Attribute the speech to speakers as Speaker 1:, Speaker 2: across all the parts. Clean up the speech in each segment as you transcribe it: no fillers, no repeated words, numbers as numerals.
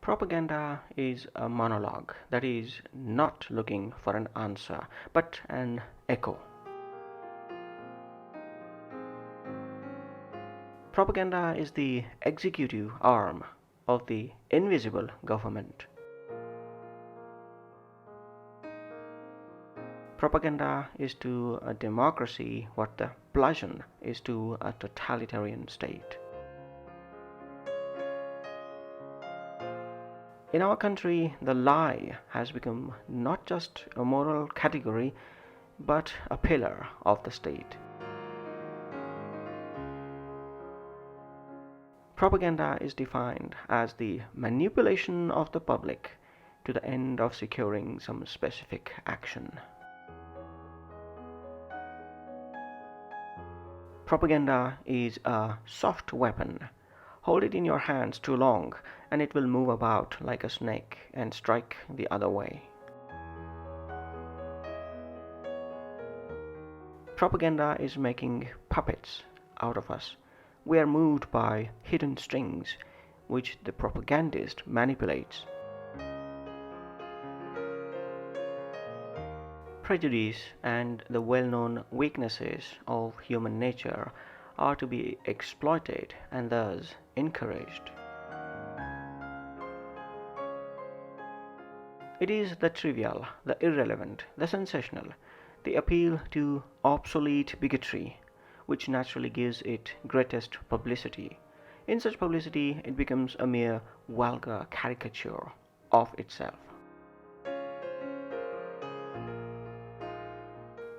Speaker 1: Propaganda is a monologue that is not looking for an answer but an echo. Propaganda is the executive arm of the invisible government. Propaganda is to a democracy what the bludgeon is to a totalitarian state. In our country, the lie has become not just a moral category, but a pillar of the state. Propaganda is defined as the manipulation of the public to the end of securing some specific action. Propaganda is a soft weapon. Hold it in your hands too long, and it will move about like a snake and strike the other way. Propaganda is making puppets out of us. We are moved by hidden strings, which the propagandist manipulates. Prejudice and the well-known weaknesses of human nature are to be exploited and thus encouraged. It is the trivial, the irrelevant, the sensational, the appeal to obsolete bigotry, which naturally gives it greatest publicity. In such publicity, it becomes a mere vulgar caricature of itself.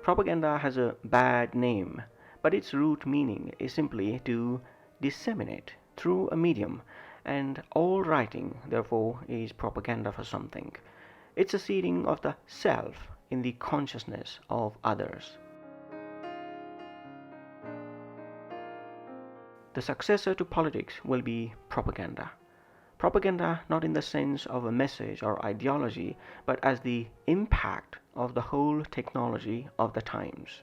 Speaker 1: Propaganda has a bad name, but its root meaning is simply to disseminate through a medium, and all writing, therefore, is propaganda for something. It's a seeding of the self in the consciousness of others. The successor to politics will be propaganda. Propaganda not in the sense of a message or ideology, but as the impact of the whole technology of the times.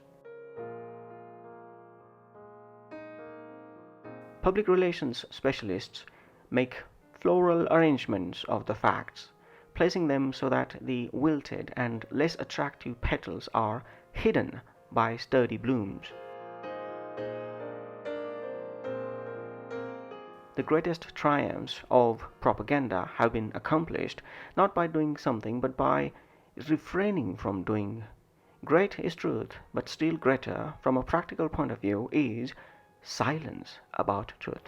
Speaker 1: Public relations specialists make floral arrangements of the facts, placing them so that the wilted and less attractive petals are hidden by sturdy blooms. The greatest triumphs of propaganda have been accomplished not by doing something but by refraining from doing. Great is truth, but still greater from a practical point of view is silence about truth.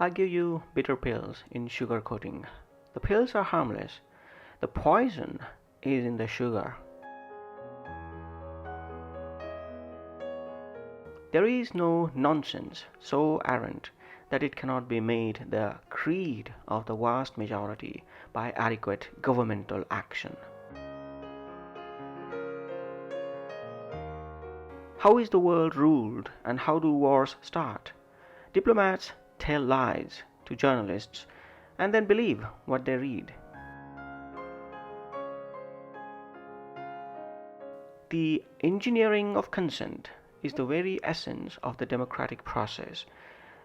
Speaker 1: I give you bitter pills in sugar coating. The pills are harmless. The poison is in the sugar. There is no nonsense so arrant that it cannot be made the creed of the vast majority by adequate governmental action. How is the world ruled and how do wars start? Diplomats tell lies to journalists and then believe what they read. The engineering of consent is the very essence of the democratic process,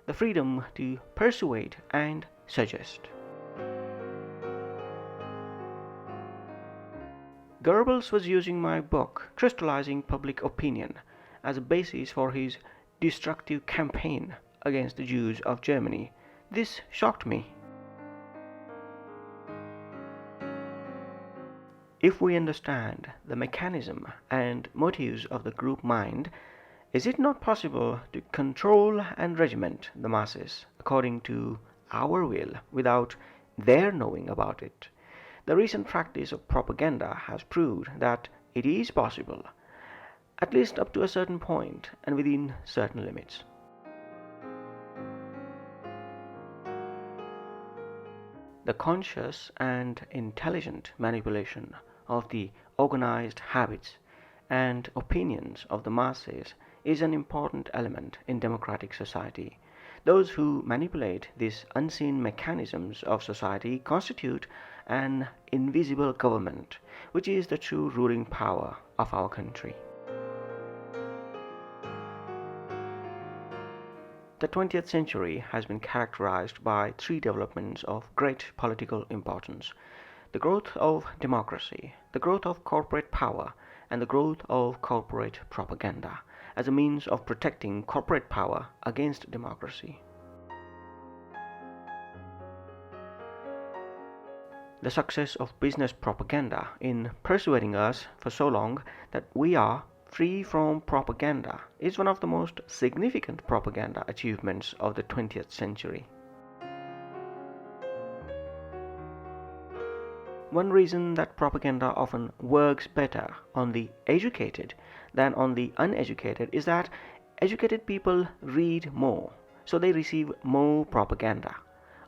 Speaker 1: the freedom to persuade and suggest. Goebbels was using my book, Crystallizing Public Opinion, as a basis for his destructive campaign against the Jews of Germany. This shocked me. If we understand the mechanism and motives of the group mind, is it not possible to control and regiment the masses according to our will without their knowing about it? The recent practice of propaganda has proved that it is possible, at least up to a certain point and within certain limits. The conscious and intelligent manipulation of the organized habits and opinions of the masses is an important element in democratic society. Those who manipulate these unseen mechanisms of society constitute an invisible government, which is the true ruling power of our country. The 20th century has been characterized by three developments of great political importance: the growth of democracy, the growth of corporate power, and the growth of corporate propaganda as a means of protecting corporate power against democracy. The success of business propaganda in persuading us for so long that we are free from propaganda is one of the most significant propaganda achievements of the 20th century. One reason that propaganda often works better on the educated than on the uneducated is that educated people read more, so they receive more propaganda.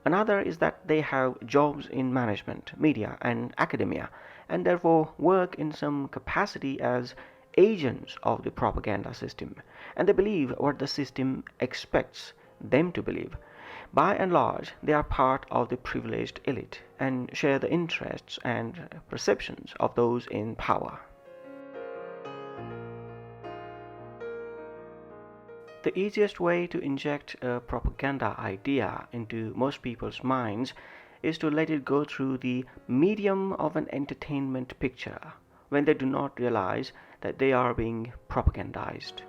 Speaker 1: Another is that they have jobs in management, media, and academia, and therefore work in some capacity as agents of the propaganda system, and they believe what the system expects them to believe. By and large, they are part of the privileged elite and share the interests and perceptions of those in power. The easiest way to inject a propaganda idea into most people's minds is to let it go through the medium of an entertainment picture when they do not realize that they are being propagandized.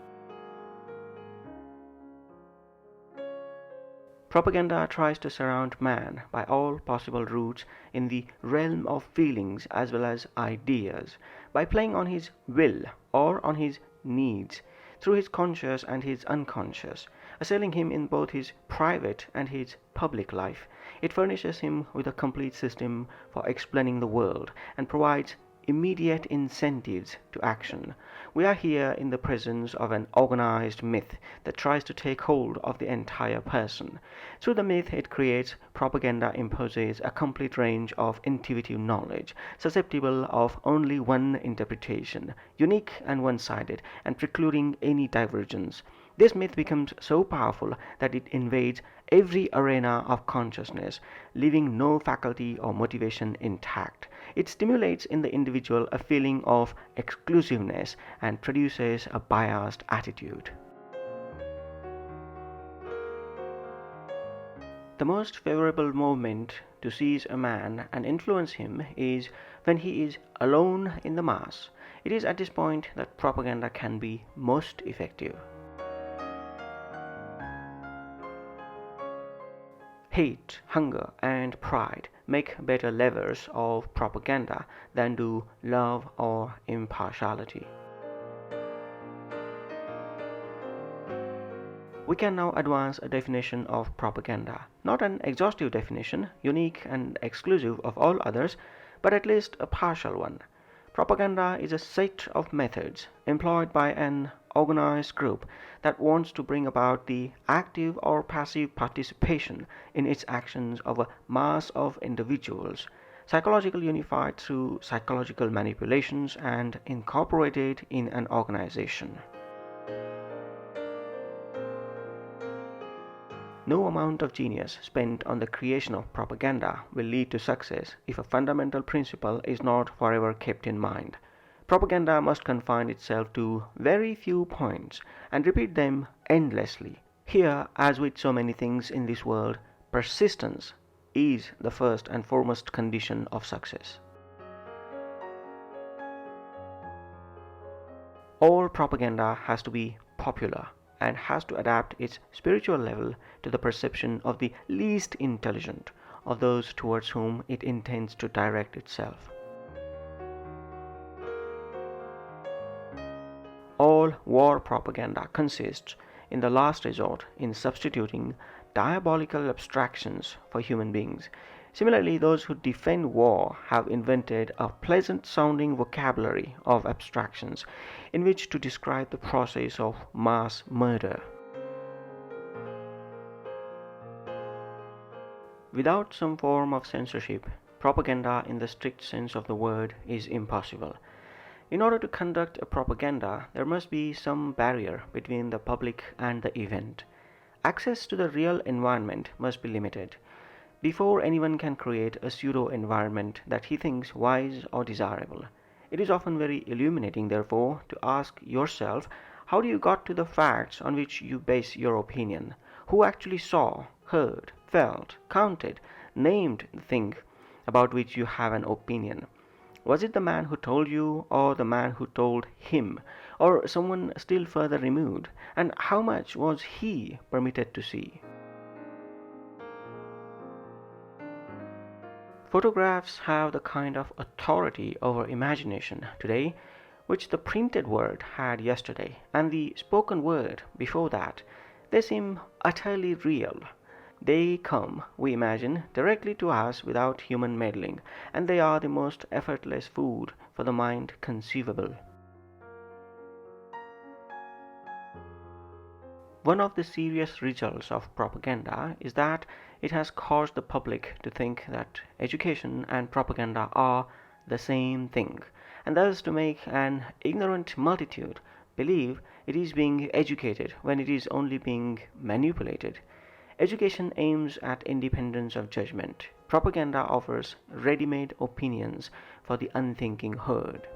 Speaker 1: Propaganda tries to surround man by all possible routes in the realm of feelings as well as ideas, by playing on his will or on his needs, through his conscious and his unconscious, assailing him in both his private and his public life. It furnishes him with a complete system for explaining the world and provides immediate incentives to action. We are here in the presence of an organized myth that tries to take hold of the entire person. Through the myth it creates, propaganda imposes a complete range of intuitive knowledge, susceptible of only one interpretation, unique and one-sided, and precluding any divergence. This myth becomes so powerful that it invades every arena of consciousness, leaving no faculty or motivation intact. It stimulates in the individual a feeling of exclusiveness and produces a biased attitude. The most favorable moment to seize a man and influence him is when he is alone in the mass. It is at this point that propaganda can be most effective. Hate, hunger, and pride make better levers of propaganda than do love or impartiality. We can now advance a definition of propaganda, not an exhaustive definition, unique and exclusive of all others, but at least a partial one. Propaganda is a set of methods employed by an organized group that wants to bring about the active or passive participation in its actions of a mass of individuals, psychologically unified through psychological manipulations and incorporated in an organization. No amount of genius spent on the creation of propaganda will lead to success if a fundamental principle is not forever kept in mind. Propaganda must confine itself to very few points and repeat them endlessly. Here, as with so many things in this world, persistence is the first and foremost condition of success. All propaganda has to be popular and has to adapt its spiritual level to the perception of the least intelligent, of those towards whom it intends to direct itself. All war propaganda consists, in the last resort, in substituting diabolical abstractions for human beings. Similarly, those who defend war have invented a pleasant-sounding vocabulary of abstractions in which to describe the process of mass murder. Without some form of censorship, propaganda in the strict sense of the word is impossible. In order to conduct a propaganda, there must be some barrier between the public and the event. Access to the real environment must be limited. Before anyone can create a pseudo-environment that he thinks wise or desirable, it is often very illuminating, therefore, to ask yourself, how do you got to the facts on which you base your opinion? Who actually saw, heard, felt, counted, named the thing about which you have an opinion? Was it the man who told you, or the man who told him, or someone still further removed? And how much was he permitted to see? Photographs have the kind of authority over imagination today which the printed word had yesterday, and the spoken word before that. They seem utterly real. They come, we imagine, directly to us without human meddling, and they are the most effortless food for the mind conceivable. One of the serious results of propaganda is that it has caused the public to think that education and propaganda are the same thing, and thus to make an ignorant multitude believe it is being educated when it is only being manipulated. Education aims at independence of judgment. Propaganda offers ready-made opinions for the unthinking herd.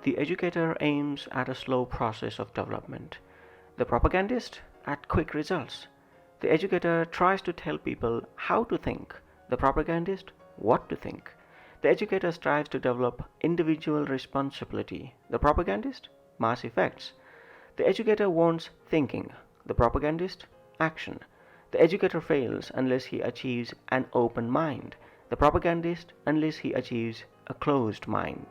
Speaker 1: The educator aims at a slow process of development. The propagandist at quick results. The educator tries to tell people how to think. The propagandist what to think. The educator strives to develop individual responsibility. The propagandist mass effects. The educator wants thinking. The propagandist action. The educator fails unless he achieves an open mind. The propagandist unless he achieves a closed mind.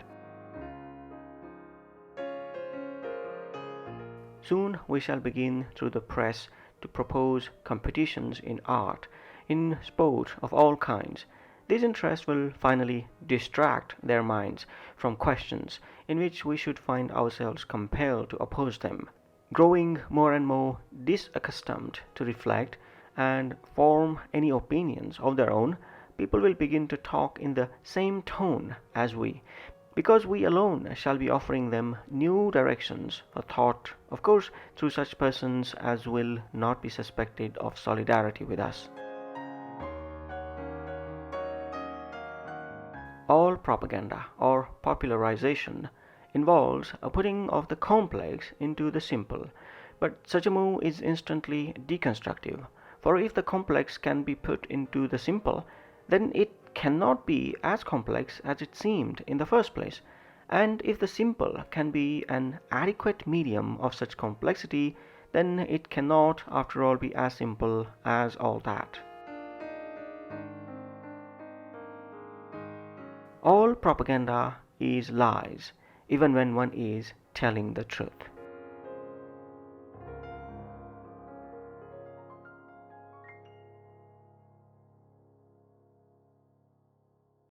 Speaker 1: Soon we shall begin through the press to propose competitions in art, in sport of all kinds. This interest will finally distract their minds from questions in which we should find ourselves compelled to oppose them. Growing more and more disaccustomed to reflect and form any opinions of their own, people will begin to talk in the same tone as we, because we alone shall be offering them new directions for thought, of course, through such persons as will not be suspected of solidarity with us. All propaganda or popularization involves a putting of the complex into the simple, but such a move is instantly deconstructive, for if the complex can be put into the simple, then it cannot be as complex as it seemed in the first place, and if the simple can be an adequate medium of such complexity, then it cannot after all be as simple as all that. All propaganda is lies, even when one is telling the truth.